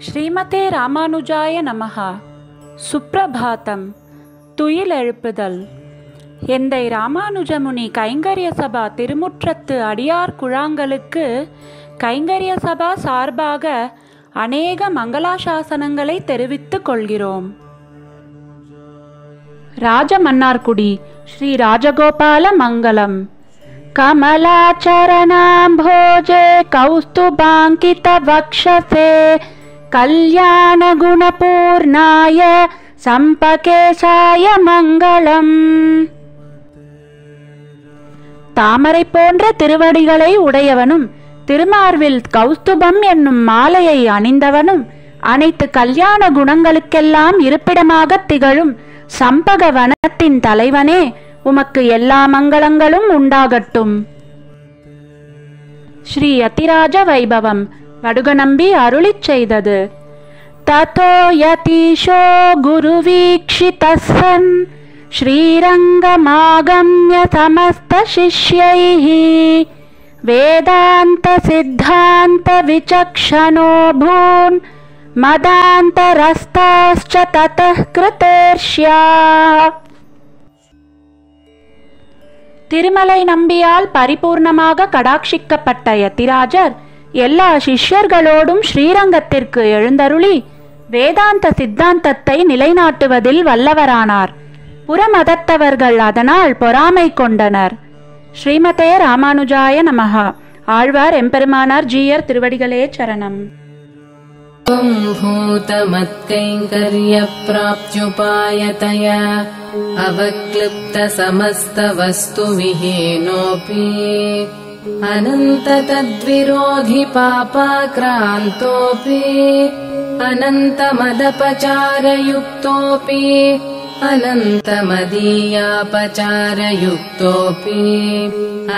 ஸ்ரீமதே ராமானுஜாய நமஹ. சுப்ரபாதம். துயில் எழுப்புதல். எந்தை ராமானுஜமுனி கைங்கரிய சபா திருமுற்றத்து அடியார் குழாங்களுக்கு கைங்கரிய சபா சார்பாக அநேக மங்களாசாசனங்களை தெரிவித்துக் கொள்கிறோம். ராஜமன்னார்குடி ஸ்ரீ ராஜகோபால மங்களம். கமலாச்சரணாம்போஜே கௌஸ்துபாங்கித வக்ஷசே கல்யாண குணபூர்ணாய சம்பகேசாய மங்களம். தாமரை போன்ற திருவடிகளை உடையவனும் திருமார்வில் கௌஸ்துபம் என்னும் மாலையை அணிந்தவனும் அனைத்து கல்யாண குணங்களுக்கெல்லாம் இருப்பிடமாக திகழும் சம்பக வனத்தின் தலைவனே, உமக்கு எல்லா மங்களங்களும் உண்டாகட்டும். ஸ்ரீ யதிராஜ வைபவம் வடுகநம்பி அருளிச் செய்தது. ததோ யதீஷோ குருவீக்ஷிதஸ்ஸன் ஸ்ரீரங்கமாகம்ய சமஸ்த சிஷ்யைஹி வேதாந்த சித்தாந்த விசக்ஷணோ பூன் மதாந்தரஸ்தாஸ்ச ததः கிருதேர்ஷ்யா. திருமலை நம்பியால் பரிபூர்ணமாக கடாட்சிக்கப்பட்ட யதிராஜர் எல்லா சிஷ்யர்களோடும் ஸ்ரீரங்கத்திற்கு எழுந்தருளி வேதாந்த சித்தாந்தத்தை நிலைநாட்டுவதில் வல்லவரானார். புறமதத்தவர்கள் அதனால் பொறாமை கொண்டனர். ஸ்ரீமதே ராமானுஜாய நமஹ. ஆழ்வார் எம்பெருமானார் ஜீயர் திருவடிகளே சரணம். भूतमत्कैङ्कर्य प्राप्त्युपायतया अवक्लिप्त समस्त वस्तु विहीनोऽपि अनन्त तद्विरोधि पापाक्रान्तोऽपि अनन्तमदपचारयुक्तोऽपि अनन्तमदीयापचारयुक्तोऽपि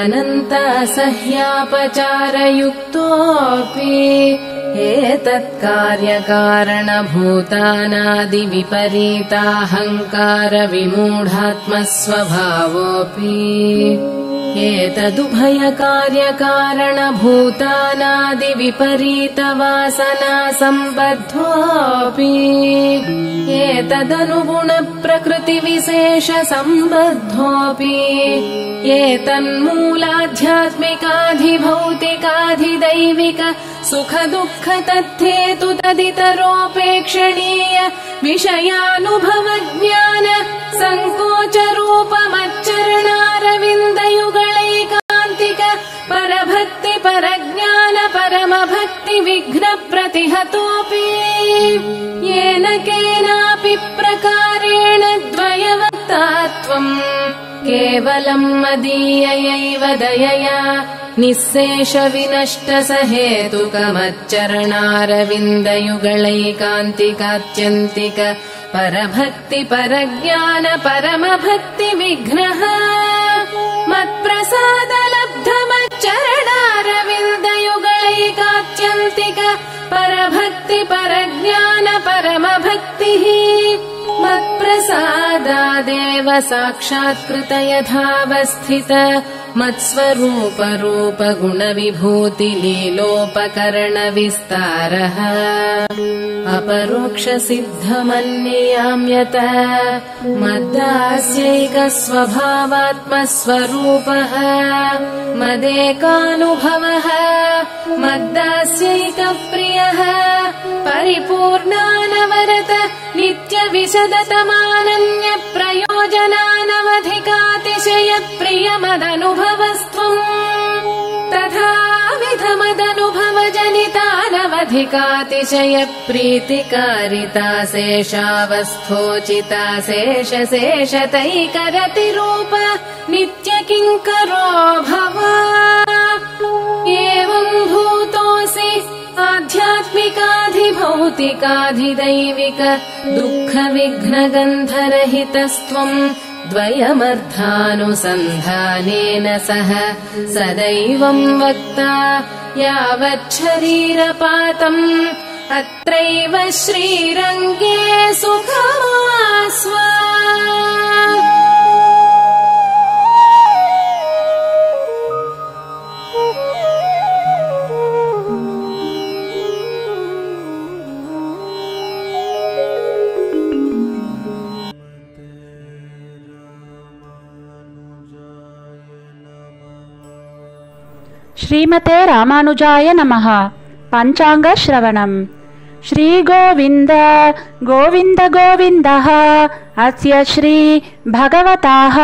अनन्त असह्यापचारयुक्तोऽपि एतत्कार्यकारणभूतानादिविपरीताहङ्कारविमूढात्मस्वभावोऽपि एतदुभयकार्यकारणभूतानादिविपरीतवासनासम्बद्धोऽपि एतदनुगुणप्रकृतिविशेषसम्बद्धोऽपि एतन्मूलाध्यात्मिकाधिभौतिकाधिदैविक सुखदुःखतथ्येतु तदितरोपेक्षणीय विषयानुभवज्ञान सङ्कोचरूपमच्चरणारविन्दयुगलैकान्तिक परभक्ति परज्ञान परमभक्ति विघ्नप्रतिहतोऽपि येन केनापि प्रकारेण द्वयवक्तात्वम् केवलम् मदीययैव दयया निःशेष विनष्ट सहेतुकमच्चरणारविन्दयुगलैकान्तिकात्यन्तिक परभक्ति परज्ञान परमभक्ति विघ्नः मत्प्रसादलब्धमच्चरणारविन्दयुगलैकात्यन्तिक परभक्ति परज्ञान परमभक्तिः मत्प्रसादादेव साक्षात्कृत यथावस्थित मत्स्वरूप रूप गुणविभूति लीलोपकरण विस्तारः अपरोक्षसिद्धमन्ययाम्यत मद्दास्यैकस्वभावात्मस्वरूपः मदेकानुभवः मद्दास्यैकप्रियः परिपूर्णानवरत नित्यविशदतमानन्यप्रयोजनानवधिकातिशयप्रियमदनुभवस्त्वम् तथाविधमदनुभवजनितानवधिकातिशयप्रीतिकारिता शेषावस्थोचिता शेषशेषतैकरतिरूप नित्यकिङ्करो भव एवम् भूतोऽसि आध्यात्मिकाधिभौतिकाधिदैविक दुःखविघ्नगन्धरहितस्त्वम् द्वयमर्थानुसन्धानेन सह सदैवम् वक्ता यावच्छरीरपातम् अत्रैव श्रीरङ्गे सुखमास्व श्रीमते रामानुजाय नमः। पंचांग श्रवणम्। श्री गोविंद गोविंद गोविन्दः अस्य श्री भगवताः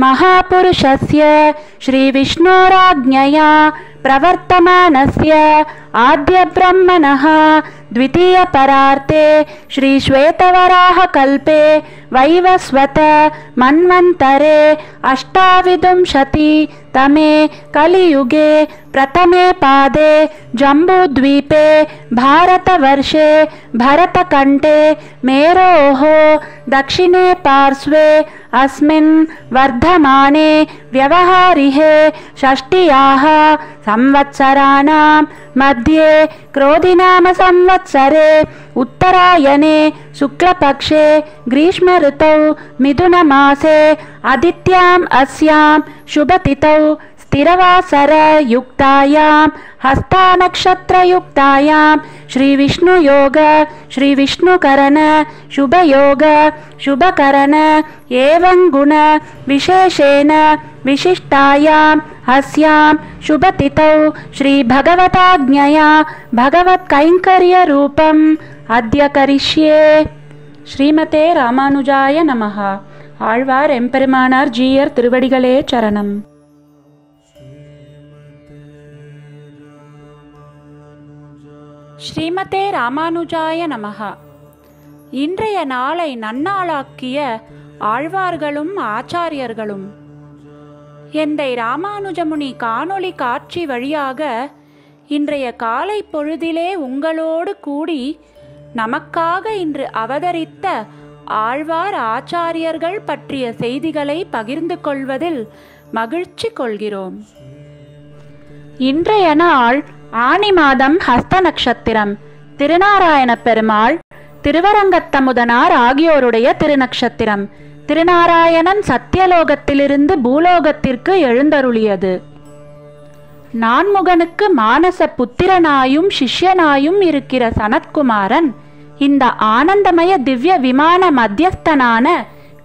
महापुरुषस्य श्री विष्णोराज्ञया प्रवर्तमानस्य आद्य ब्रह्मणः द्वितीय परार्ते श्री श्वेतवराह कल्पे वैवस्वत मन्वन्तरे अष्टाविंशति तमे कलियुगे प्रथमे पादे जम्बूद्वीपे भारतवर्षे भरतकण्ठे मेरोः दक्षिणे पार्श्वे अस्मिन् वर्धमाने व्यवहारिहे षष्ट्याः संवत्सराणां मध्ये क्रोधिनाम संवत्सरे उत्तरायणे शुक्लपक्षे ग्रीष्म ऋतौ मिथुनमासे आदित्याम् अस्यां शुभतिथौ स्थिरवासरयुक्तायां हस्तानक्षत्रयुक्तायां श्रीविष्णुयोग श्रीविष्णुकरण शुभयोग शुभकरण एवं गुण विशेषेण विशिष्टायाम् अस्यां शुभतिथौ श्री भगवताज्ञया भगवत्कैङ्कर्यरूपम् अद्य करिष्ये। श्रीमते रामानुजाय नमः। ஆழ்வார் எம்பெருமானார் ஜீயர் திருவடிகளே சரணம். ஸ்ரீமதே ராமானுஜாய நமஹ. இன்றைய நாளை நன்னாளாக்கிய ஆழ்வார்களும் ஆச்சாரியர்களும் எந்தை ராமானுஜமுனி காணொளி காட்சி வழியாக இன்றைய காலை பொழுதிலே உங்களோடு கூடி நமக்காக இன்று அவதரித்த ஆழ்வார் ஆச்சாரியர்கள் பற்றிய செய்திகளை பகிர்ந்து கொள்வதில் மகிழ்ச்சி கொள்கிறோம். இன்றைய நாள் ஆனி மாதம் ஹஸ்த நட்சத்திரம். திருநாராயண பெருமாள் திருவரங்கத்தமுதனார் ஆகியோருடைய திருநக்ஷத்திரம். திருநாராயணன் சத்தியலோகத்திலிருந்து பூலோகத்திற்கு எழுந்தருளியது. நான்முகனுக்கு மானச புத்திரனாயும் சிஷ்யனாயும் இருக்கிற சனத்குமாரன் இந்த ஆனந்தமய திவ்ய விமான மத்தியஸ்தனான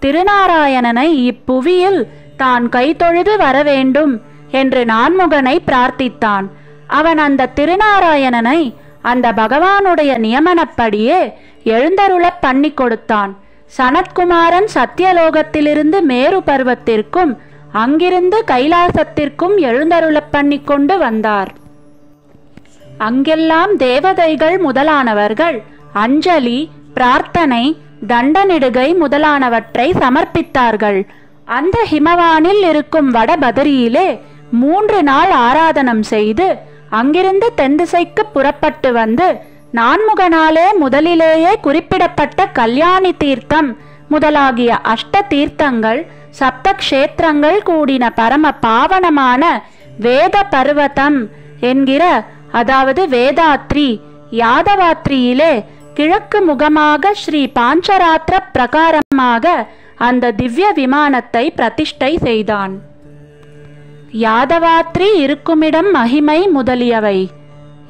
திருநாராயணனை இப்புவியில் தான் கைதொழுது வர வேண்டும் என்று நான்முகனை பிரார்த்தித்தான். அவன் அந்த திருநாராயணனை அந்த பகவானுடைய நியமனப்படியே எழுந்தருளப் பண்ணி கொடுத்தான். சனத்குமாரன் சத்தியலோகத்திலிருந்து மேரு பர்வத்திற்கும் அங்கிருந்து கைலாசத்திற்கும் எழுந்தருளப் பண்ணி கொண்டு வந்தார். அங்கெல்லாம் தேவதைகள் முதலானவர்கள் அஞ்சலி, பிரார்த்தனை, தண்டனிடுகை முதலானவற்றை சமர்ப்பித்தார்கள். அந்த ஹிமவானில் இருக்கும் வடபதரியிலே 3 நாள் ஆராதனம் செய்து அங்கிருந்து தென்திசைக்கு புறப்பட்டு வந்து நான்முகனாலே முதலிலேயே குறிப்பிடப்பட்ட கல்யாணி தீர்த்தம் முதலாகிய அஷ்ட தீர்த்தங்கள் சப்த க்ஷேத்திரங்கள் கூடின பரம பாவனமான வேத பர்வதம் என்கிற, அதாவது வேதாத்ரி யாதவாத்ரியிலே கிழக்கு முகமாக ஸ்ரீ பாஞ்சராத்திர பிரகாரமாக அந்த திவ்ய விமானத்தை பிரதிஷ்டை செய்தான். யாதவாத்ரி இருக்குமிடம் மகிமை முதலியவை.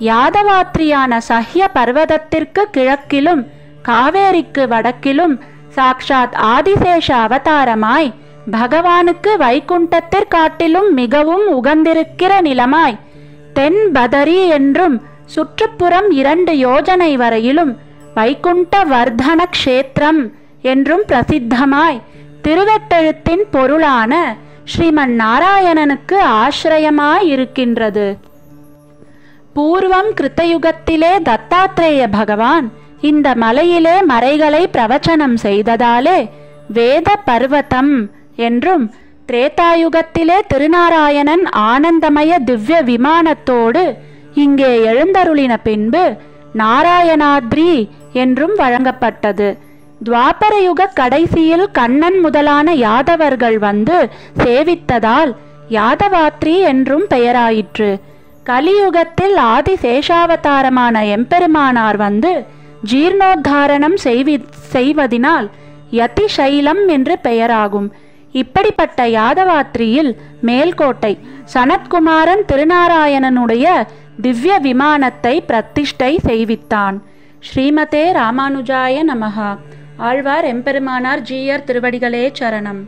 யாதவாத்ரியான சஹ்ய பர்வதத்திற்கு கிழக்கிலும் காவேரிக்கு வடக்கிலும் சாக்ஷாத் ஆதிசேஷ அவதாரமாய் பகவானுக்கு வைகுண்டத்திற்காட்டிலும் மிகவும் உகந்திருக்கிற நிலமாய் தென் பதரி என்றும் சுற்றுப்புறம் 2 யோஜனை வரையிலும் வைகுண்ட வர்தன க்ஷேத்திரம் என்றும் பிரசித்தமாய் திருவெட்டெழுத்தின் பொருளான ஸ்ரீமன் நாராயணனுக்கு ஆசிரயமாயிருக்கின்றது. பூர்வம் கிருத்தயுகத்திலே தத்தாத்ரேய பகவான் இந்த மலையிலே மறைகளை பிரவச்சனம் செய்ததாலே வேத பர்வதம் என்றும், திரேதாயுகத்திலே திருநாராயணன் ஆனந்தமய திவ்ய விமானத்தோடு இங்கே எழுந்தருளின பின்பு நாராயணாத்ரி என்றும் வழங்கப்பட்டது. துவாபரயுக கடைசியில் கண்ணன் முதலான யாதவர்கள் வந்து சேவித்ததால் யாதவாத்ரி என்றும் பெயராயிற்று. கலியுகத்தில் ஆதிசேஷாவதாரமான எம்பெருமானார் வந்து ஜீர்ணோத்தாரணம் செய்வதினால் யதிசைலம் என்று பெயராகும். இப்படிப்பட்ட யாதவாத்ரியில் மேல்கோட்டை சனத்குமாரன் திருநாராயணனுடைய திவ்ய விமானத்தை பிரதிஷ்டை செய்வித்தான். ஸ்ரீமதே ராமானுஜாய நமஹ. ஆழ்வார் எம்பெருமானார் ஜீயர் திருவடிகளே சரணம்.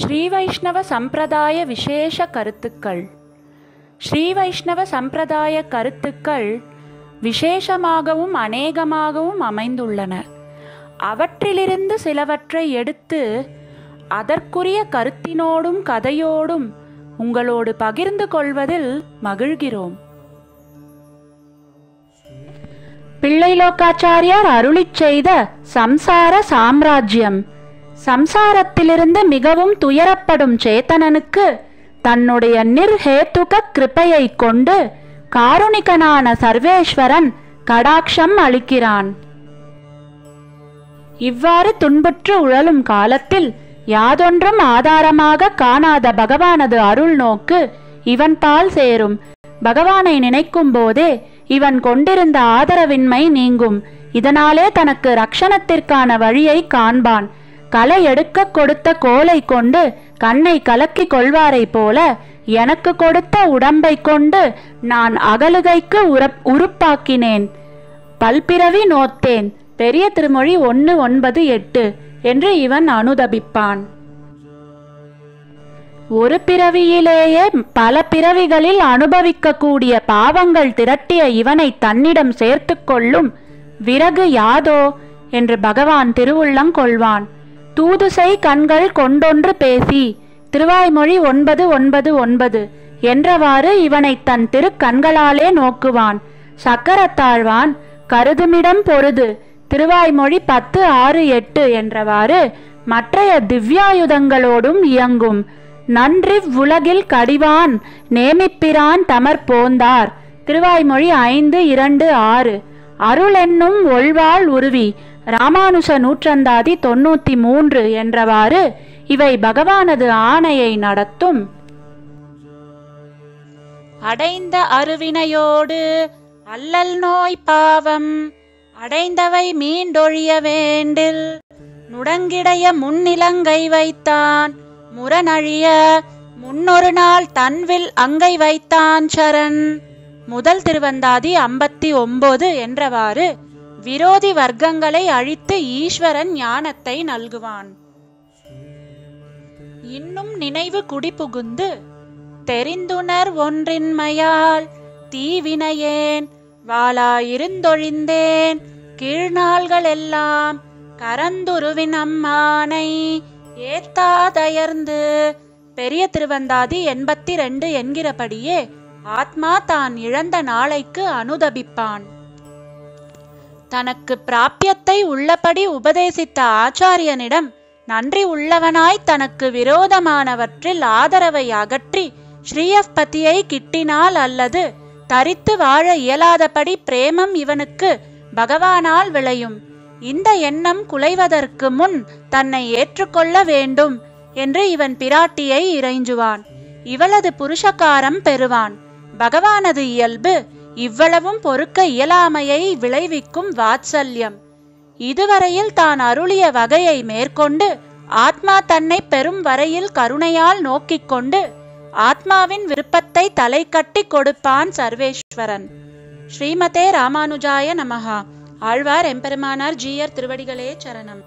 ஸ்ரீவைஷ்ணவ சம்பிரதாய விசேஷ கருத்துக்கள். ஸ்ரீவைஷ்ணவ சம்பிரதாய கருத்துக்கள் விசேஷமாகவும் அநேகமாகவும் அமைந்துள்ளன. அவற்றிலிருந்து சிலவற்றை எடுத்து அதற்குரிய கருத்தினோடும் கதையோடும் உங்களோடு பகிர்ந்து கொள்வதில் மகிழ்கிறோம். பிள்ளைலோகாச்சாரியார் அருளிச் செய்த சம்சார சாம்ராஜ்யம். சம்சாரத்திலிருந்து மிகவும் துயரப்படும் சேத்தனனுக்கு தன்னுடைய நிர்ஹேதுக கிருபையை கொண்டு காருணிகனான சர்வேஸ்வரன் கடாட்சம் அளிக்கிறான். இவ்வாறு துன்புற்று உழலும் காலத்தில் யாதொன்றும் ஆதாரமாக காணாத பகவானது அருள் நோக்கு இவன் பால் சேரும். பகவானை நினைக்கும் போதே இவன் கொண்டிருந்த ஆதரவின்மை நீங்கும். இதனாலே தனக்கு ரக்ஷணத்திற்கான வழியை காண்பான். களை எடுக்க கொடுத்த கோலை கொண்டு கண்ணை கலக்கி கொள்வாரை போல எனக்கு கொடுத்த உடம்பை கொண்டு நான் அகலுகைக்கு உறுப்பாக்கினேன். பல்பிறவி நோத்தேன். பெரிய திருமொழி 1:9-8 என்று இவன் அனுதபிப்பான். ஒரு பிறவியிலேயே பல பிறவிகளில் அனுபவிக்கக்கூடிய பாவங்கள் திரட்டிய இவனை தன்னிடம் சேர்த்து கொள்ளும் விறகு யாதோ என்று பகவான் திருவுள்ளம் கொள்வான். தூதுசை கண்கள் கொண்டொன்று பேசி திருவாய்மொழி 9:9 என்றவாறு இவனை தன் திருக்கண்களாலே நோக்குவான். சக்கரத்தாழ்வான் கருதுமிடம் பொருது திருவாய்மொழி 10:6-8 என்றவாறு மற்றைய திவ்யாயுதங்களோடும் இயங்கும். நன்றி உலகில் கடிவான் நேமிப்பிரான் தமர் போந்தார் திருவாய்மொழி 5:2-6. அருள் என்னும் ஒள்வாள் உருவி ராமானுஷ நூற்றந்தாதி 93 என்றவாறு இவை பகவானது ஆணையை நடத்தும். அடைந்த அருவினையோடு அல்லல் நோய் பாவம் அடைந்தவை மீண்டொழிய வேண்டில் நுடங்கிடைய முன்னிலங்கை வைத்தான் முரணழிய முன்னொரு நாள் தன்வில் அங்கை வைத்தான் சரண். முதல் திருவந்தாதி 59 என்றவாறு விரோதி வர்க்கங்களை அழித்து ஈஸ்வரன் ஞானத்தை நல்குவான். இன்னும் நினைவு குடிபுகுந்து தெரிந்துணர் ஒன்றின்மையால் தீவினையேன் வாளாயிருந்தொழிந்தேன் கீழ்நாள்கள் எல்லாம் கரந்துருவின் அம்மானை ஏத்தாதயர்ந்து. பெரிய திருவந்தாதி 82 என்கிறபடியே ஆத்மா தான் இழந்த நாளைக்கு அனுதபிப்பான். தனக்கு பிராபியத்தை உள்ளபடி உபதேசித்த ஆச்சாரியனிடம் நன்றி உள்ளவனாய் தனக்கு விரோதமானவற்றில் ஆதரவை அகற்றி ஸ்ரீயப்பதியை கிட்டினால் அல்லது தரித்து வாழ இயலாதபடி பிரேமம் இவனுக்கு பகவானால் விளையும். இந்த எண்ணம் குலைவதற்கு முன் தன்னை ஏற்றுக்கொள்ள வேண்டும் என்று இவன் பிராட்டியை இறைஞ்சுவான். இவளது புருஷகாரம் பெறுவான். பகவானது இயல்பு இவ்வளவும் பொறுக்க இயலாமையை விளைவிக்கும் வாத்சல்யம். இதுவரையில் தான் அருளிய வகையை மேற்கொண்டு ஆத்மா தன்னை பெறும் வரையில் கருணையால் நோக்கிக் கொண்டு ஆத்மாவின் விருப்பத்தை தலை கட்டி கொடுப்பான் சர்வேஸ்வரன். ஸ்ரீமதே ராமானுஜாய நமஹா. ஆழ்வார் எம்பெருமானார் ஜீயர் திருவடிகளே சரணம்.